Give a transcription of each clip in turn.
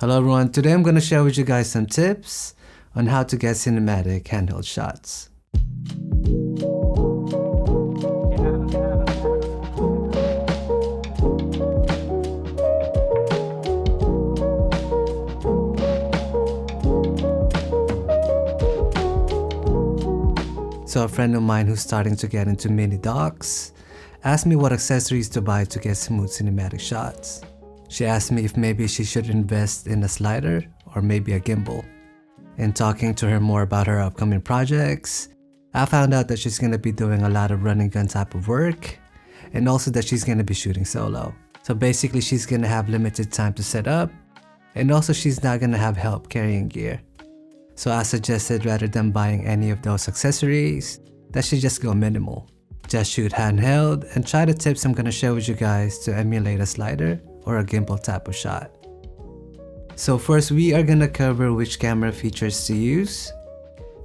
Hello everyone, today I'm going to share with you guys some tips on how to get cinematic handheld shots. So a friend of mine who's starting to get into mini docs asked me what accessories to buy to get smooth cinematic shots. She asked me if maybe she should invest in a slider or maybe a gimbal. In talking to her more about her upcoming projects, I found out that she's going to be doing a lot of running gun type of work and also that she's going to be shooting solo. So basically she's going to have limited time to set up and also she's not going to have help carrying gear. So I suggested rather than buying any of those accessories, that she just go minimal. Just shoot handheld and try the tips I'm going to share with you guys to emulate a slider or a gimbal type of shot. So first we are going to cover which camera features to use.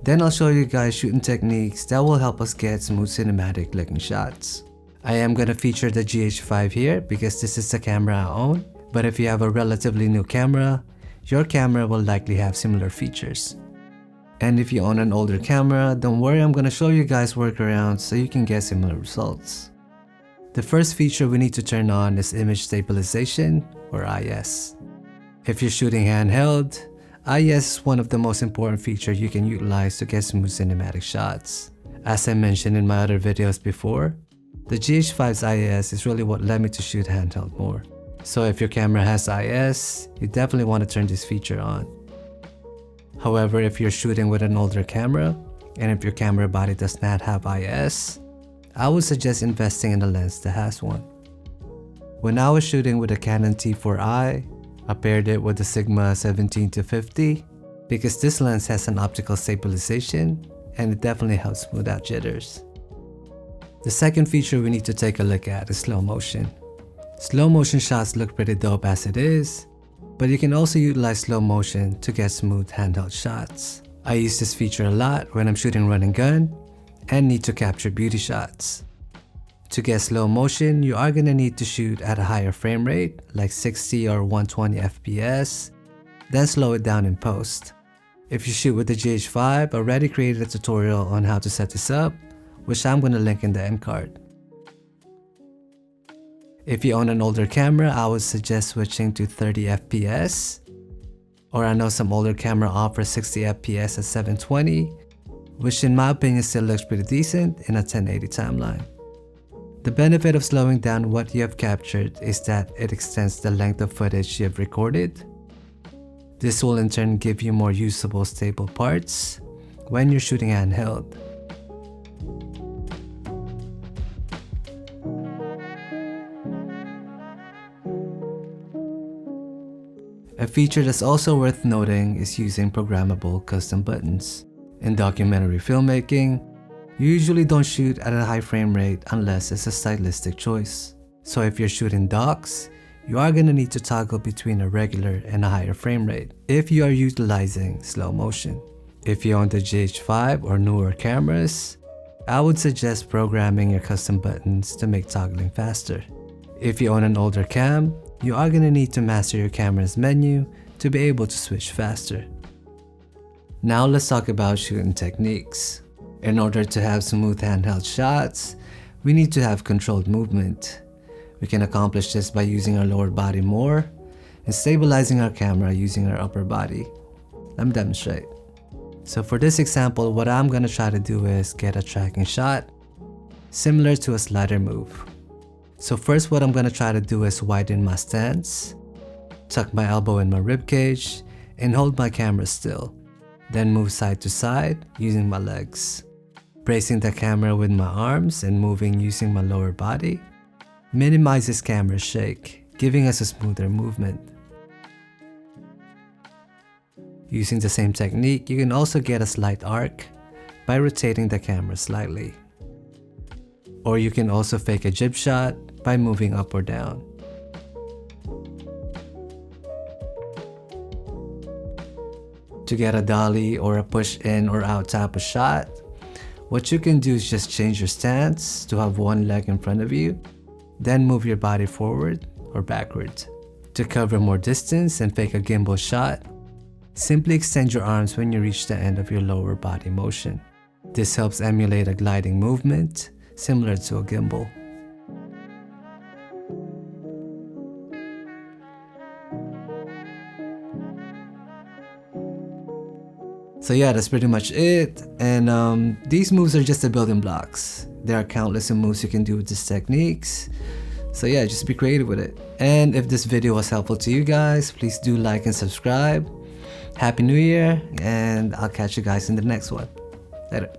Then I'll show you guys shooting techniques that will help us get smooth cinematic looking shots. I am going to feature the GH5 here because this is the camera I own. But if you have a relatively new camera, your camera will likely have similar features. And if you own an older camera, don't worry, I'm going to show you guys workarounds so you can get similar results. The first feature we need to turn on is image stabilization or IS. If you're shooting handheld, IS is one of the most important features you can utilize to get smooth cinematic shots. As I mentioned in my other videos before, the GH5's IS is really what led me to shoot handheld more. So if your camera has IS, you definitely want to turn this feature on. However, if you're shooting with an older camera, and if your camera body does not have IS, I would suggest investing in a lens that has one. When I was shooting with a Canon T4i, I paired it with the Sigma 17-50 because this lens has an optical stabilization and it definitely helps smooth out jitters. The second feature we need to take a look at is slow motion. Slow motion shots look pretty dope as it is, but you can also utilize slow motion to get smooth handheld shots. I use this feature a lot when I'm shooting run and gun and need to capture beauty shots. To get slow motion, you are going to need to shoot at a higher frame rate like 60 or 120 FPS, then slow it down in post. If you shoot with the GH5, I already created a tutorial on how to set this up, which I'm going to link in the end card. If you own an older camera, I would suggest switching to 30 FPS, or I know some older camera offers 60 FPS at 720, which in my opinion still looks pretty decent in a 1080 timeline. The benefit of slowing down what you have captured is that it extends the length of footage you have recorded. This will in turn give you more usable stable parts when you're shooting handheld. A feature that's also worth noting is using programmable custom buttons. In documentary filmmaking, you usually don't shoot at a high frame rate unless it's a stylistic choice. So if you're shooting docs, you are going to need to toggle between a regular and a higher frame rate if you are utilizing slow motion. If you own the GH5 or newer cameras, I would suggest programming your custom buttons to make toggling faster. If you own an older cam, you are going to need to master your camera's menu to be able to switch faster. Now let's talk about shooting techniques. In order to have smooth handheld shots, we need to have controlled movement. We can accomplish this by using our lower body more and stabilizing our camera using our upper body. Let me demonstrate. So for this example, what I'm going to try to do is get a tracking shot similar to a slider move. So first what I'm going to try to do is widen my stance, tuck my elbow in my ribcage, and hold my camera still. Then move side to side using my legs. Bracing the camera with my arms and moving using my lower body minimizes camera shake, giving us a smoother movement. Using the same technique, you can also get a slight arc by rotating the camera slightly. Or you can also fake a jib shot by moving up or down. To get a dolly or a push in or out type of shot, what you can do is just change your stance to have one leg in front of you, then move your body forward or backwards. To cover more distance and fake a gimbal shot, simply extend your arms when you reach the end of your lower body motion. This helps emulate a gliding movement, similar to a gimbal. So yeah, that's pretty much it. And these moves are just the building blocks. There are countless moves you can do with these techniques. So yeah, just be creative with it. And if this video was helpful to you guys, please do like and subscribe. Happy New Year, and I'll catch you guys in the next one. Later.